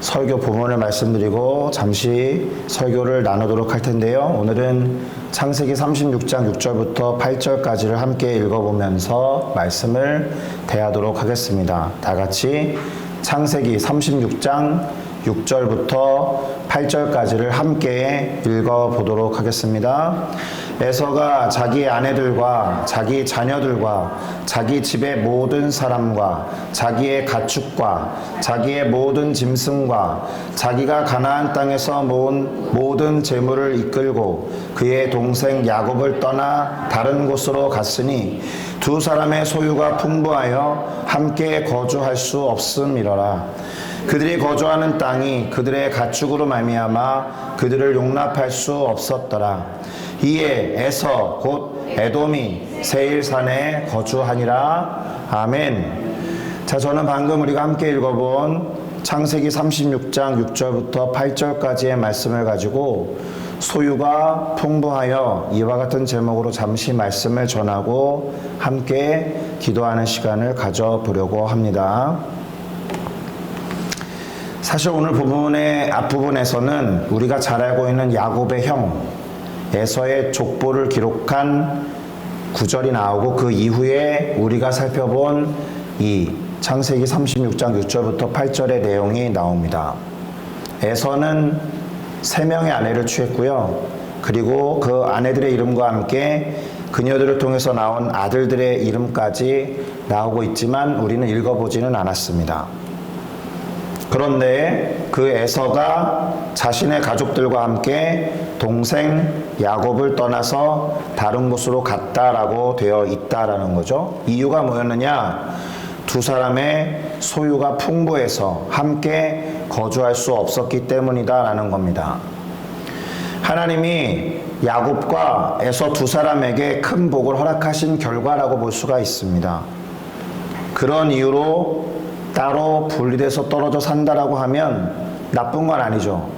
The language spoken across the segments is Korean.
설교 본문을 말씀드리고 잠시 설교를 나누도록 할 텐데요. 오늘은 창세기 36장 6절부터 8절까지를 함께 읽어보면서 말씀을 대하도록 하겠습니다. 다 같이 창세기 36장 6절부터 8절까지를 함께 읽어보도록 하겠습니다. 에서가 자기 아내들과 자기 자녀들과 자기 집의 모든 사람과 자기의 가축과 자기의 모든 짐승과 자기가 가나안 땅에서 모은 모든 재물을 이끌고 그의 동생 야곱을 떠나 다른 곳으로 갔으니 두 사람의 소유가 풍부하여 함께 거주할 수 없음이러라. 그들이 거주하는 땅이 그들의 가축으로 말미암아 그들을 용납할 수 없었더라. 이에 에서 곧 에돔이 세일산에 거주하니라. 아멘. 자, 저는 방금 우리가 함께 읽어본 창세기 36장 6절부터 8절까지의 말씀을 가지고 소유가 풍부하여 이와 같은 제목으로 잠시 말씀을 전하고 함께 기도하는 시간을 가져보려고 합니다. 사실 오늘 본문의 앞부분에서는 우리가 잘 알고 있는 야곱의 형 에서의 족보를 기록한 구절이 나오고 그 이후에 우리가 살펴본 이 창세기 36장 6절부터 8절의 내용이 나옵니다. 에서는 3명의 아내를 취했고요. 그리고 그 아내들의 이름과 함께 그녀들을 통해서 나온 아들들의 이름까지 나오고 있지만 우리는 읽어보지는 않았습니다. 그런데 그 에서가 자신의 가족들과 함께 동생 야곱을 떠나서 다른 곳으로 갔다라고 되어 있다라는 거죠. 이유가 뭐였느냐? 두 사람의 소유가 풍부해서 함께 거주할 수 없었기 때문이다라는 겁니다. 하나님이 야곱과 에서 두 사람에게 큰 복을 허락하신 결과라고 볼 수가 있습니다. 그런 이유로 따로 분리돼서 떨어져 산다라고 하면 나쁜 건 아니죠.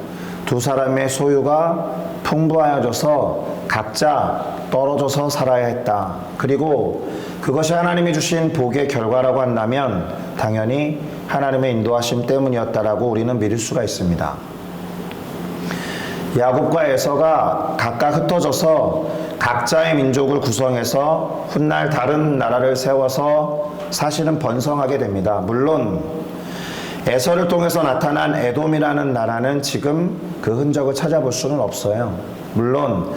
두 사람의 소유가 풍부하여져서 각자 떨어져서 살아야 했다. 그리고 그것이 하나님이 주신 복의 결과라고 한다면 당연히 하나님의 인도하심 때문이었다라고 우리는 믿을 수가 있습니다. 야곱과 에서가 각각 흩어져서 각자의 민족을 구성해서 훗날 다른 나라를 세워서 사실은 번성하게 됩니다. 물론 에서를 통해서 나타난 에돔이라는 나라는 지금 그 흔적을 찾아볼 수는 없어요. 물론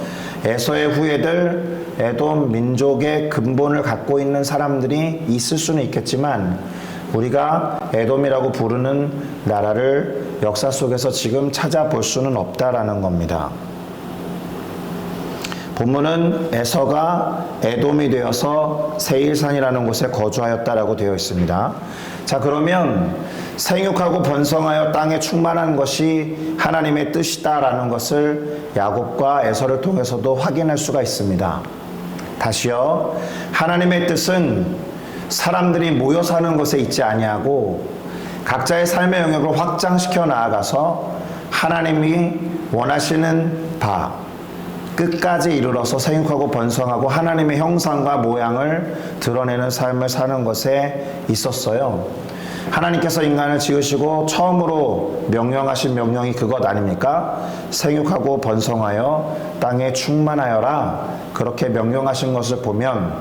에서의 후예들 에돔 민족의 근본을 갖고 있는 사람들이 있을 수는 있겠지만 우리가 에돔이라고 부르는 나라를 역사 속에서 지금 찾아볼 수는 없다라는 겁니다. 본문은 에서가 에돔이 되어서 세일산이라는 곳에 거주하였다라고 되어 있습니다. 자, 그러면 생육하고 번성하여 땅에 충만한 것이 하나님의 뜻이다라는 것을 야곱과 에서를 통해서도 확인할 수가 있습니다. 다시요, 하나님의 뜻은 사람들이 모여 사는 곳에 있지 아니하고 각자의 삶의 영역을 확장시켜 나아가서 하나님이 원하시는 바 끝까지 이르러서 생육하고 번성하고 하나님의 형상과 모양을 드러내는 삶을 사는 것에 있었어요. 하나님께서 인간을 지으시고 처음으로 명령하신 명령이 그것 아닙니까? 생육하고 번성하여 땅에 충만하여라. 그렇게 명령하신 것을 보면,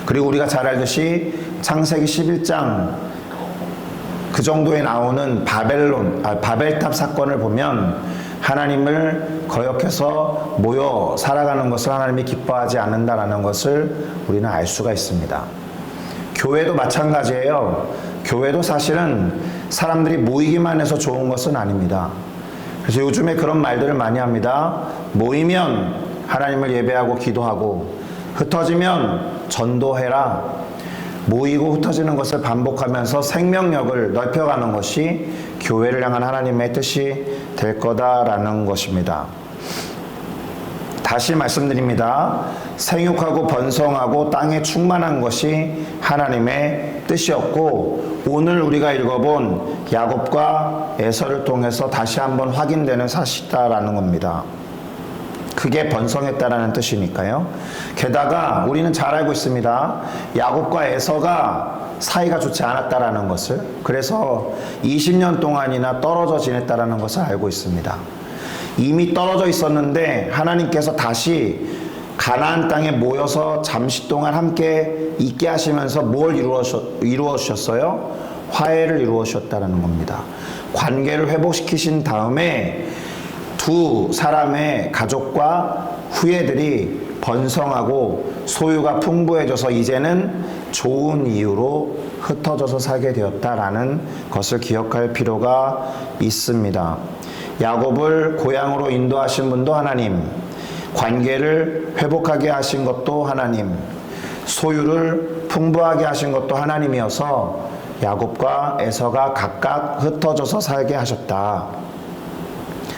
그리고 우리가 잘 알듯이 창세기 11장 그 정도에 나오는 바벨탑 사건을 보면 하나님을 거역해서 모여 살아가는 것을 하나님이 기뻐하지 않는다라는 것을 우리는 알 수가 있습니다. 교회도 마찬가지예요. 교회도 사실은 사람들이 모이기만 해서 좋은 것은 아닙니다. 그래서 요즘에 그런 말들을 많이 합니다. 모이면 하나님을 예배하고 기도하고 흩어지면 전도해라. 모이고 흩어지는 것을 반복하면서 생명력을 넓혀가는 것이 교회를 향한 하나님의 뜻이 될 거다라는 것입니다. 다시 말씀드립니다. 생육하고 번성하고 땅에 충만한 것이 하나님의 뜻이었고 오늘 우리가 읽어본 야곱과 에서를 통해서 다시 한번 확인되는 사실이다라는 겁니다. 크게 번성했다라는 뜻이니까요. 게다가 우리는 잘 알고 있습니다. 야곱과 에서가 사이가 좋지 않았다라는 것을, 그래서 20년 동안이나 떨어져 지냈다라는 것을 알고 있습니다. 이미 떨어져 있었는데 하나님께서 다시 가나안 땅에 모여서 잠시 동안 함께 있게 하시면서 뭘 이루어 주셨어요? 화해를 이루어 주셨다는 겁니다. 관계를 회복시키신 다음에 두 사람의 가족과 후예들이 번성하고 소유가 풍부해져서 이제는 좋은 이유로 흩어져서 살게 되었다라는 것을 기억할 필요가 있습니다. 야곱을 고향으로 인도하신 분도 하나님, 관계를 회복하게 하신 것도 하나님, 소유를 풍부하게 하신 것도 하나님이어서 야곱과 에서가 각각 흩어져서 살게 하셨다.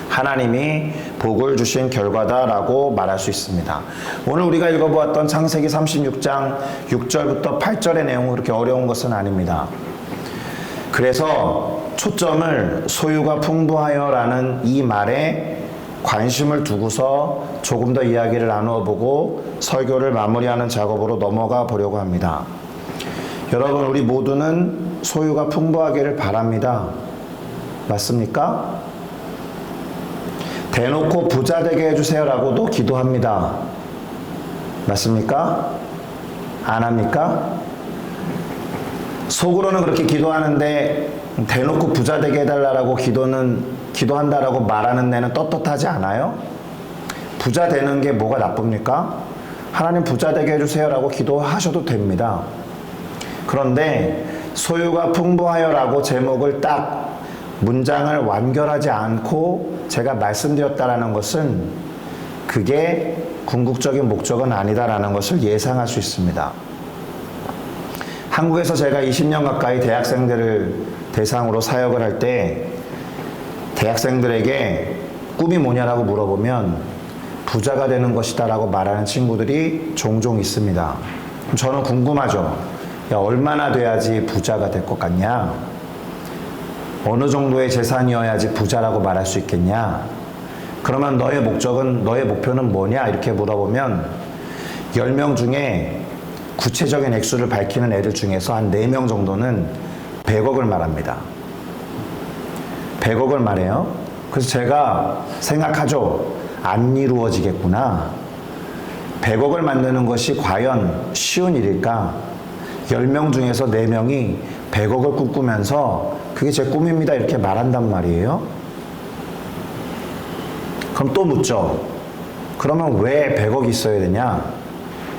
하나님이 복을 주신 결과다라고 말할 수 있습니다. 오늘 우리가 읽어보았던 창세기 36장 6절부터 8절의 내용은 그렇게 어려운 것은 아닙니다. 그래서 초점을 소유가 풍부하여라는 이 말에 관심을 두고서 조금 더 이야기를 나누어 보고 설교를 마무리하는 작업으로 넘어가 보려고 합니다. 여러분, 우리 모두는 소유가 풍부하기를 바랍니다. 맞습니까? 대놓고 부자 되게 해주세요라고도 기도합니다. 맞습니까? 안 합니까? 속으로는 그렇게 기도하는데 대놓고 부자 되게 해달라고 기도한다라고 말하는 데는 떳떳하지 않아요? 부자 되는 게 뭐가 나쁩니까? 하나님 부자 되게 해주세요라고 기도하셔도 됩니다. 그런데 소유가 풍부하여라고 제목을 딱 문장을 완결하지 않고 제가 말씀드렸다라는 것은 그게 궁극적인 목적은 아니다라는 것을 예상할 수 있습니다. 한국에서 제가 20년 가까이 대학생들을 대상으로 사역을 할 때 대학생들에게 꿈이 뭐냐라고 물어보면 부자가 되는 것이다 라고 말하는 친구들이 종종 있습니다. 저는 궁금하죠. 야, 얼마나 돼야지 부자가 될 것 같냐? 어느 정도의 재산이어야지 부자라고 말할 수 있겠냐? 그러면 너의 목표는 뭐냐? 이렇게 물어보면 10명 중에 구체적인 액수를 밝히는 애들 중에서 한 4명 정도는 100억을 말합니다. 100억을 말해요. 그래서 제가 생각하죠. 안 이루어지겠구나. 100억을 만드는 것이 과연 쉬운 일일까? 10명 중에서 4명이 100억을 꿈꾸면서 그게 제 꿈입니다 이렇게 말한단 말이에요. 그럼 또 묻죠. 그러면 왜 100억이 있어야 되냐?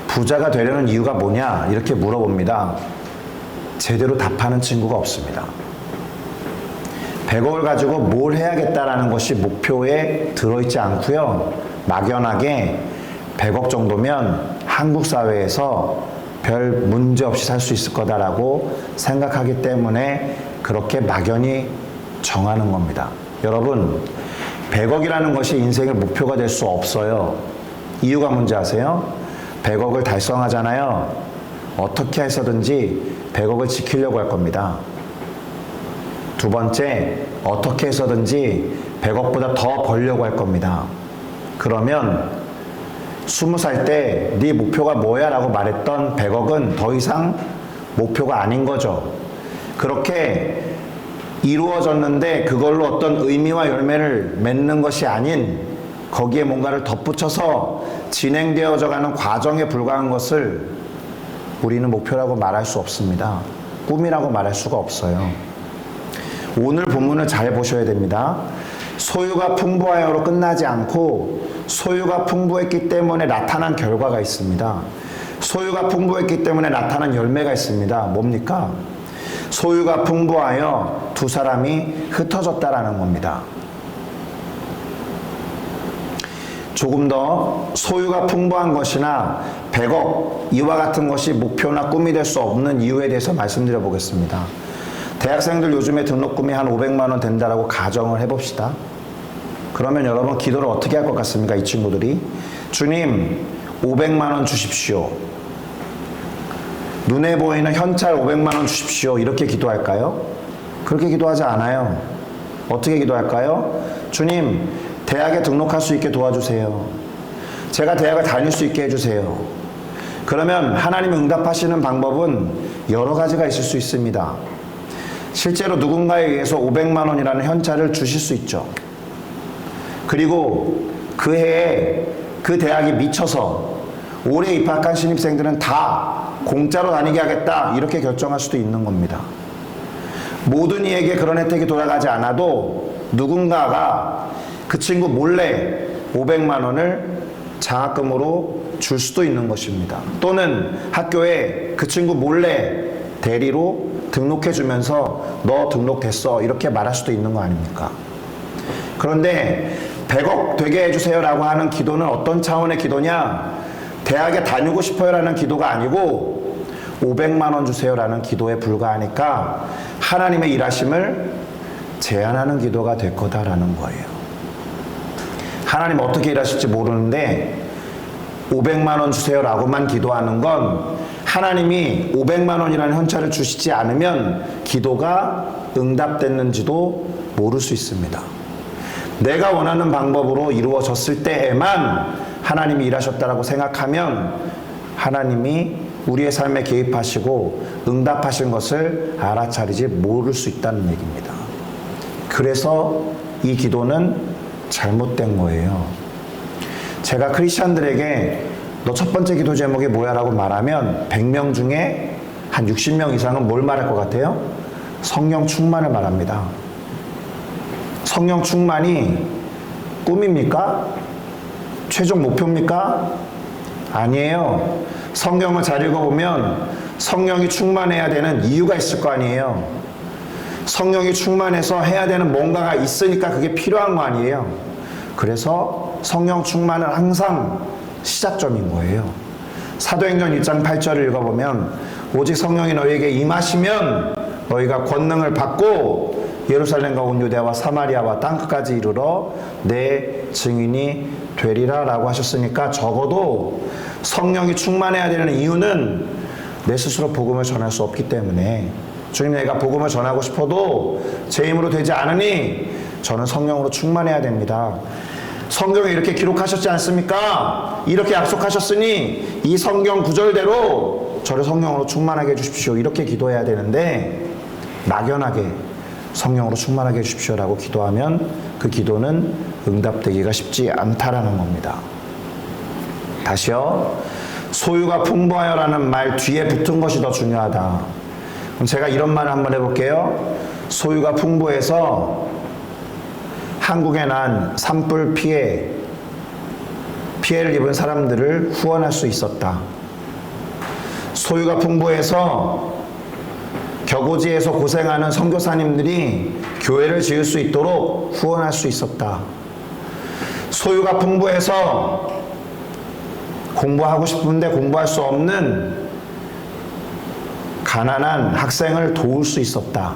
부자가 되려는 이유가 뭐냐? 이렇게 물어봅니다. 제대로 답하는 친구가 없습니다. 100억을 가지고 뭘 해야겠다라는 것이 목표에 들어있지 않고요. 막연하게 100억 정도면 한국 사회에서 별 문제 없이 살 수 있을 거다라고 생각하기 때문에 그렇게 막연히 정하는 겁니다. 여러분, 100억이라는 것이 인생의 목표가 될 수 없어요. 이유가 뭔지 아세요? 100억을 달성하잖아요. 어떻게 해서든지 100억을 지키려고 할 겁니다. 두 번째, 어떻게 해서든지 100억보다 더 벌려고 할 겁니다. 그러면 20살 때 네 목표가 뭐야? 라고 말했던 100억은 더 이상 목표가 아닌 거죠. 그렇게 이루어졌는데 그걸로 어떤 의미와 열매를 맺는 것이 아닌 거기에 뭔가를 덧붙여서 진행되어져 가는 과정에 불과한 것을 우리는 목표라고 말할 수 없습니다. 꿈이라고 말할 수가 없어요. 오늘 본문을 잘 보셔야 됩니다. 소유가 풍부하여로 끝나지 않고 소유가 풍부했기 때문에 나타난 결과가 있습니다. 소유가 풍부했기 때문에 나타난 열매가 있습니다. 뭡니까? 소유가 풍부하여 두 사람이 흩어졌다라는 겁니다. 조금 더 소유가 풍부한 것이나 100억 이와 같은 것이 목표나 꿈이 될 수 없는 이유에 대해서 말씀드려 보겠습니다. 대학생들 요즘에 등록금이 한 500만 원 된다라고 가정을 해봅시다. 그러면 여러분 기도를 어떻게 할 것 같습니까? 이 친구들이 주님 500만 원 주십시오. 눈에 보이는 현찰 500만 원 주십시오. 이렇게 기도할까요? 그렇게 기도하지 않아요. 어떻게 기도할까요? 주님 대학에 등록할 수 있게 도와주세요. 제가 대학을 다닐 수 있게 해주세요. 그러면 하나님이 응답하시는 방법은 여러 가지가 있을 수 있습니다. 실제로 누군가에 의해서 500만 원이라는 현찰을 주실 수 있죠. 그리고 그 해에 그 대학이 미쳐서 올해 입학한 신입생들은 다 공짜로 다니게 하겠다 이렇게 결정할 수도 있는 겁니다. 모든 이에게 그런 혜택이 돌아가지 않아도 누군가가 그 친구 몰래 500만 원을 장학금으로 줄 수도 있는 것입니다. 또는 학교에 그 친구 몰래 대리로 등록해 주면서 너 등록됐어 이렇게 말할 수도 있는 거 아닙니까? 그런데 100억 되게 해주세요 라고 하는 기도는 어떤 차원의 기도냐? 대학에 다니고 싶어요 라는 기도가 아니고 500만 원 주세요 라는 기도에 불과하니까 하나님의 일하심을 제한하는 기도가 될 거다라는 거예요. 하나님 어떻게 일하실지 모르는데 500만 원 주세요 라고만 기도하는 건 하나님이 500만 원이라는 현찰을 주시지 않으면 기도가 응답됐는지도 모를 수 있습니다. 내가 원하는 방법으로 이루어졌을 때에만 하나님이 일하셨다라고 생각하면 하나님이 우리의 삶에 개입하시고 응답하신 것을 알아차리지 모를 수 있다는 얘기입니다. 그래서 이 기도는 잘못된 거예요. 제가 크리스찬들에게 너 첫 번째 기도 제목이 뭐야? 라고 말하면 100명 중에 한 60명 이상은 뭘 말할 것 같아요? 성령 충만을 말합니다. 성령 충만이 꿈입니까? 최종 목표입니까? 아니에요. 성경을 잘 읽어보면 성령이 충만해야 되는 이유가 있을 거 아니에요. 성령이 충만해서 해야 되는 뭔가가 있으니까 그게 필요한 거 아니에요. 그래서 성령 충만은 항상 시작점인 거예요. 사도행전 1장 8절을 읽어보면 오직 성령이 너희에게 임하시면 너희가 권능을 받고 예루살렘과 온 유대와 사마리아와 땅끝까지 이르러 내 증인이 되리라 라고 하셨으니까 적어도 성령이 충만해야 되는 이유는 내 스스로 복음을 전할 수 없기 때문에 주님 내가 복음을 전하고 싶어도 제 힘으로 되지 않으니 저는 성령으로 충만해야 됩니다. 성경에 이렇게 기록하셨지 않습니까? 이렇게 약속하셨으니 이 성경 구절대로 저를 성령으로 충만하게 해주십시오. 이렇게 기도해야 되는데 막연하게 성령으로 충만하게 해주십시오 라고 기도하면 그 기도는 응답되기가 쉽지 않다라는 겁니다. 다시요. 소유가 풍부하여 라는 말 뒤에 붙은 것이 더 중요하다. 그럼 제가 이런 말을 한번 해볼게요. 소유가 풍부해서 한국에 난 산불 피해를 입은 사람들을 후원할 수 있었다. 소유가 풍부해서 격오지에서 고생하는 선교사님들이 교회를 지을 수 있도록 후원할 수 있었다. 소유가 풍부해서 공부하고 싶은데 공부할 수 없는 가난한 학생을 도울 수 있었다.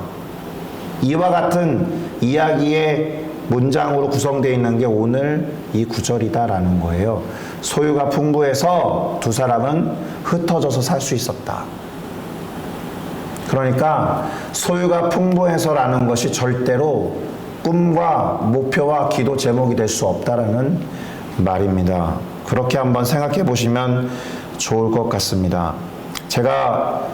이와 같은 이야기의 문장으로 구성되어 있는 게 오늘 이 구절이다라는 거예요. 소유가 풍부해서 두 사람은 흩어져서 살 수 있었다. 그러니까 소유가 풍부해서라는 것이 절대로 꿈과 목표와 기도 제목이 될 수 없다라는 말입니다. 그렇게 한번 생각해 보시면 좋을 것 같습니다. 제가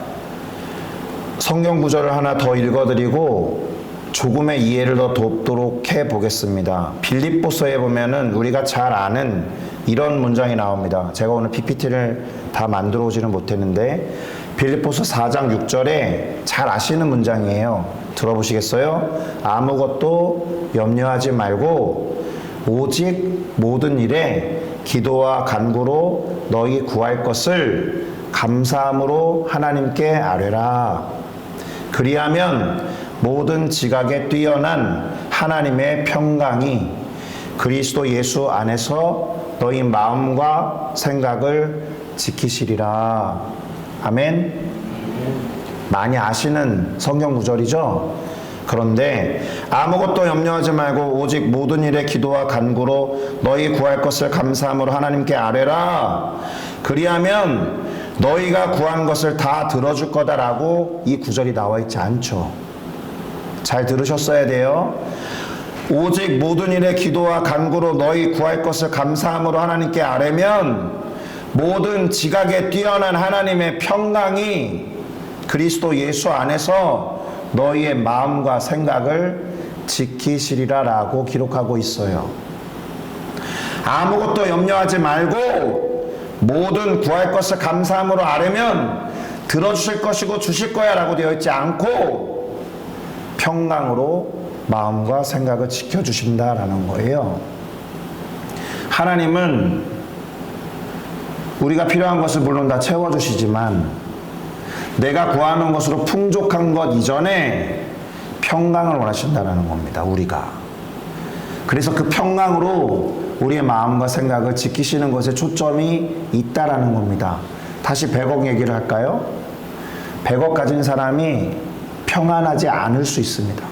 성경 구절을 하나 더 읽어드리고 조금의 이해를 더 돕도록 해보겠습니다. 빌립보서에 보면은 우리가 잘 아는 이런 문장이 나옵니다. 제가 오늘 PPT를 다 만들어 오지는 못했는데 빌립보서 4장 6절에 잘 아시는 문장이에요. 들어보시겠어요? 아무것도 염려하지 말고 오직 모든 일에 기도와 간구로 너희 구할 것을 감사함으로 하나님께 아뢰라. 그리하면 모든 지각에 뛰어난 하나님의 평강이 그리스도 예수 안에서 너희 마음과 생각을 지키시리라. 아멘. 많이 아시는 성경 구절이죠. 그런데 아무것도 염려하지 말고 오직 모든 일에 기도와 간구로 너희 구할 것을 감사함으로 하나님께 아뢰라. 그리하면 너희가 구한 것을 다 들어줄 거다라고 이 구절이 나와 있지 않죠. 잘 들으셨어야 돼요. 오직 모든 일에 기도와 간구로 너희 구할 것을 감사함으로 하나님께 아뢰면 모든 지각에 뛰어난 하나님의 평강이 그리스도 예수 안에서 너희의 마음과 생각을 지키시리라 라고 기록하고 있어요. 아무것도 염려하지 말고 모든 구할 것을 감사함으로 아뢰면 들어주실 것이고 주실 거야 라고 되어 있지 않고 평강으로 마음과 생각을 지켜주신다라는 거예요. 하나님은 우리가 필요한 것을 물론 다 채워주시지만 내가 구하는 것으로 풍족한 것 이전에 평강을 원하신다는 겁니다. 우리가. 그래서 그 평강으로 우리의 마음과 생각을 지키시는 것에 초점이 있다라는 겁니다. 다시 100억 얘기를 할까요? 100억 가진 사람이 평안하지 않을 수 있습니다.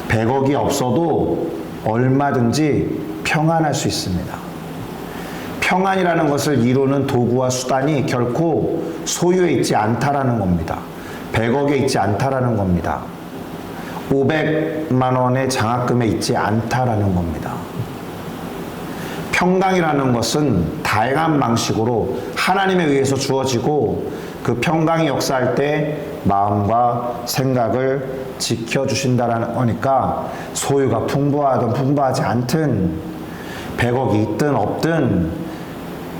100억이 없어도 얼마든지 평안할 수 있습니다. 평안이라는 것을 이루는 도구와 수단이 결코 소유에 있지 않다라는 겁니다. 100억에 있지 않다라는 겁니다. 500만 원의 장학금에 있지 않다라는 겁니다. 평강이라는 것은 다양한 방식으로 하나님에 의해서 주어지고 그 평강이 역사할 때 마음과 생각을 지켜주신다라는 거니까 소유가 풍부하든 풍부하지 않든 100억이 있든 없든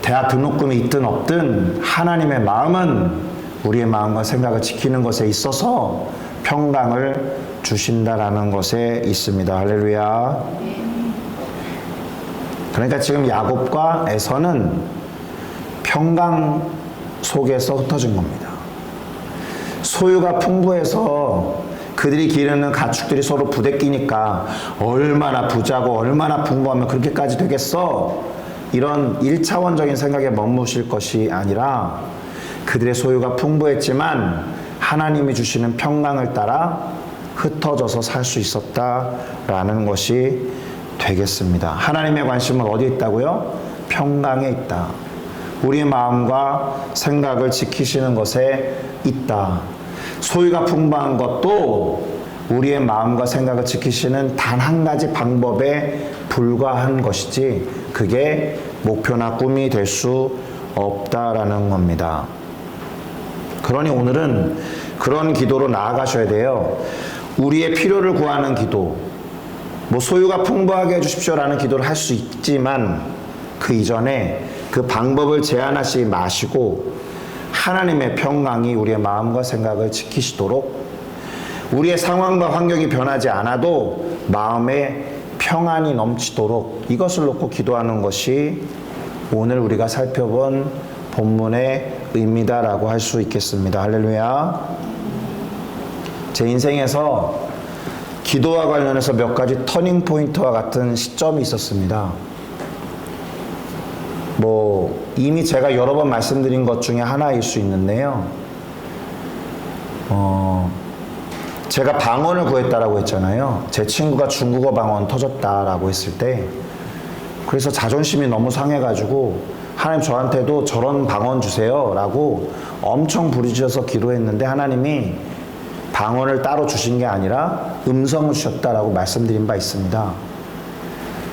대학 등록금이 있든 없든 하나님의 마음은 우리의 마음과 생각을 지키는 것에 있어서 평강을 주신다라는 것에 있습니다. 할렐루야. 그러니까 지금 야곱과 에서는 평강 속에서 흩어진 겁니다. 소유가 풍부해서 그들이 기르는 가축들이 서로 부대끼니까 얼마나 부자고 얼마나 풍부하면 그렇게까지 되겠어? 이런 1차원적인 생각에 머무실 것이 아니라 그들의 소유가 풍부했지만 하나님이 주시는 평강을 따라 흩어져서 살 수 있었다라는 것이 되겠습니다. 하나님의 관심은 어디에 있다고요? 평강에 있다. 우리의 마음과 생각을 지키시는 것에 있다. 소유가 풍부한 것도 우리의 마음과 생각을 지키시는 단 한 가지 방법에 불과한 것이지 그게 목표나 꿈이 될 수 없다라는 겁니다. 그러니 오늘은 그런 기도로 나아가셔야 돼요. 우리의 필요를 구하는 기도, 뭐 소유가 풍부하게 해주십시오라는 기도를 할 수 있지만 그 이전에 그 방법을 제한하지 마시고 하나님의 평강이 우리의 마음과 생각을 지키시도록 우리의 상황과 환경이 변하지 않아도 마음에 평안이 넘치도록 이것을 놓고 기도하는 것이 오늘 우리가 살펴본 본문의 의미다라고 할 수 있겠습니다. 할렐루야. 제 인생에서 기도와 관련해서 몇 가지 터닝 포인트와 같은 시점이 있었습니다. 이미 제가 여러 번 말씀드린 것 중에 하나일 수 있는데요. 제가 방언을 구했다라고 했잖아요. 제 친구가 중국어 방언 터졌다라고 했을 때, 그래서 자존심이 너무 상해가지고 하나님 저한테도 저런 방언 주세요라고 엄청 부르짖어서 기도했는데 하나님이 방언을 따로 주신 게 아니라 음성을 주셨다라고 말씀드린 바 있습니다.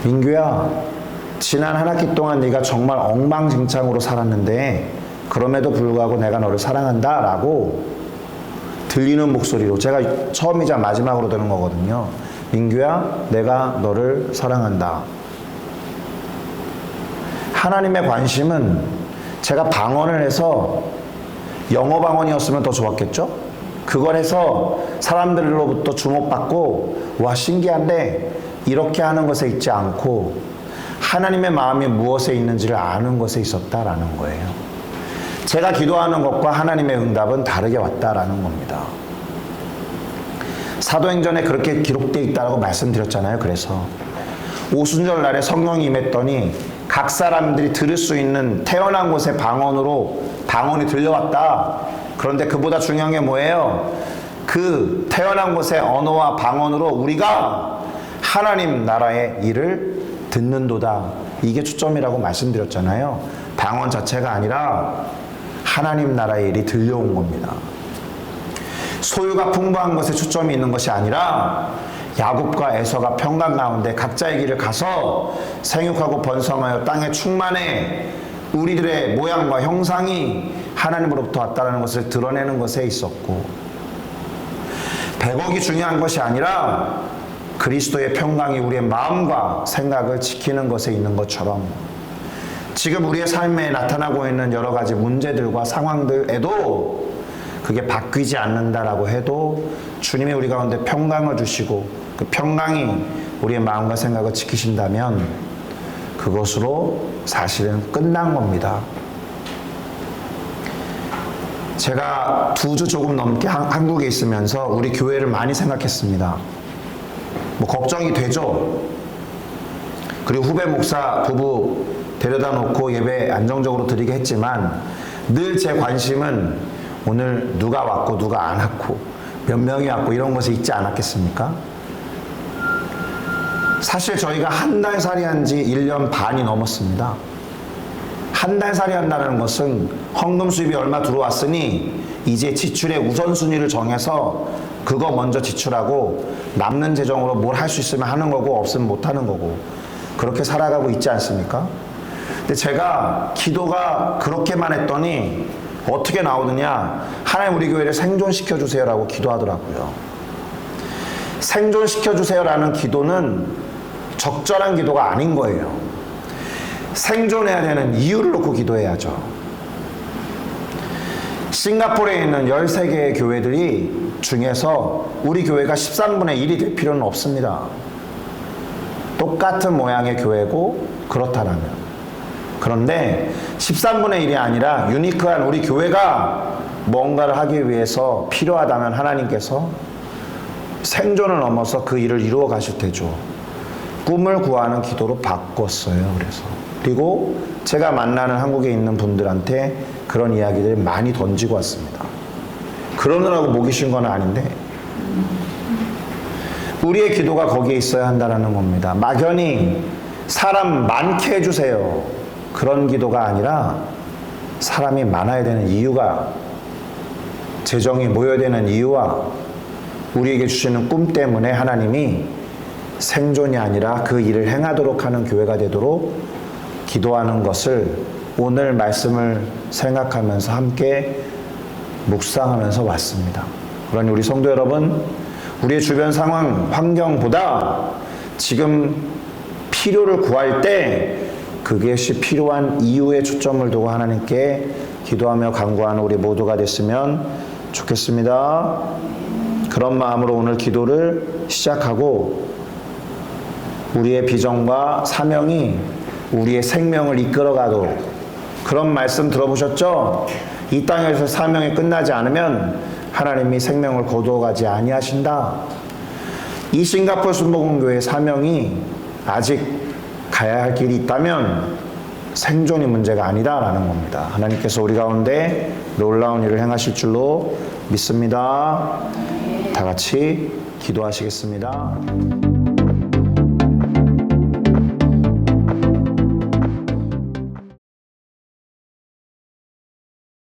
민규야, 지난 한 학기 동안 네가 정말 엉망진창으로 살았는데 그럼에도 불구하고 내가 너를 사랑한다 라고 들리는 목소리로, 제가 처음이자 마지막으로 들은 거거든요. 민규야, 내가 너를 사랑한다. 하나님의 관심은 제가 방언을 해서 영어 방언이었으면 더 좋았겠죠? 그걸 해서 사람들로부터 주목받고 와 신기한데 이렇게 하는 것에 있지 않고 하나님의 마음이 무엇에 있는지를 아는 것에 있었다라는 거예요. 제가 기도하는 것과 하나님의 응답은 다르게 왔다라는 겁니다. 사도행전에 그렇게 기록되어 있다고 말씀드렸잖아요. 그래서 오순절 날에 성령이 임했더니 각 사람들이 들을 수 있는 태어난 곳의 방언으로 방언이 들려왔다. 그런데 그보다 중요한 게 뭐예요? 그 태어난 곳의 언어와 방언으로 우리가 하나님 나라의 일을 듣는도다. 이게 초점이라고 말씀드렸잖아요. 방언 자체가 아니라 하나님 나라의 일이 들려온 겁니다. 소유가 풍부한 것에 초점이 있는 것이 아니라 야곱과 에서가 평강 가운데 각자의 길을 가서 생육하고 번성하여 땅에 충만해 우리들의 모양과 형상이 하나님으로부터 왔다는 것을 드러내는 것에 있었고, 100억이 중요한 것이 아니라 그리스도의 평강이 우리의 마음과 생각을 지키는 것에 있는 것처럼, 지금 우리의 삶에 나타나고 있는 여러 가지 문제들과 상황들에도 그게 바뀌지 않는다라고 해도 주님이 우리 가운데 평강을 주시고 그 평강이 우리의 마음과 생각을 지키신다면 그것으로 사실은 끝난 겁니다. 제가 2주 조금 넘게 한국에 있으면서 우리 교회를 많이 생각했습니다. 뭐 걱정이 되죠. 그리고 후배 목사 부부 데려다 놓고 예배 안정적으로 드리게 했지만 늘 제 관심은 오늘 누가 왔고 누가 안 왔고 몇 명이 왔고 이런 것에 있지 않았겠습니까? 사실 저희가 한 달 살이 한 지 1년 반이 넘었습니다. 한 달 살이 한다는 것은 헌금 수입이 얼마 들어왔으니 이제 지출의 우선순위를 정해서 그거 먼저 지출하고 남는 재정으로 뭘 할 수 있으면 하는 거고 없으면 못 하는 거고 그렇게 살아가고 있지 않습니까? 근데 제가 기도가 그렇게만 했더니 어떻게 나오느냐, 하나님 우리 교회를 생존시켜 주세요라고 기도하더라고요. 생존시켜 주세요라는 기도는 적절한 기도가 아닌 거예요. 생존해야 되는 이유를 놓고 기도해야죠. 싱가포르에 있는 13개의 교회들이 중에서 우리 교회가 13분의 1이 될 필요는 없습니다. 똑같은 모양의 교회고 그렇다라면. 그런데 13분의 1이 아니라 유니크한 우리 교회가 뭔가를 하기 위해서 필요하다면 하나님께서 생존을 넘어서 그 일을 이루어 가실 테죠. 꿈을 구하는 기도로 바꿨어요. 그리고 제가 만나는 한국에 있는 분들한테 그런 이야기들을 많이 던지고 왔습니다. 그러느라고 목이 쉰 건 아닌데 우리의 기도가 거기에 있어야 한다는 겁니다. 막연히 사람 많게 해주세요. 그런 기도가 아니라 사람이 많아야 되는 이유가, 재정이 모여야 되는 이유와 우리에게 주시는 꿈 때문에 하나님이 생존이 아니라 그 일을 행하도록 하는 교회가 되도록 기도하는 것을 오늘 말씀을 생각하면서 함께 묵상하면서 왔습니다. 그러니 우리 성도 여러분, 우리의 주변 상황, 환경보다 지금 필요를 구할 때 그것이 필요한 이유에 초점을 두고 하나님께 기도하며 간구하는 우리 모두가 됐으면 좋겠습니다. 그런 마음으로 오늘 기도를 시작하고 우리의 비전과 사명이 우리의 생명을 이끌어가도록, 그런 말씀 들어보셨죠? 이 땅에서 사명이 끝나지 않으면 하나님이 생명을 거두어가지 아니하신다. 이 싱가포르 순복음교회의 사명이 아직 가야 할 길이 있다면 생존이 문제가 아니다라는 겁니다. 하나님께서 우리 가운데 놀라운 일을 행하실 줄로 믿습니다. 다 같이 기도하시겠습니다.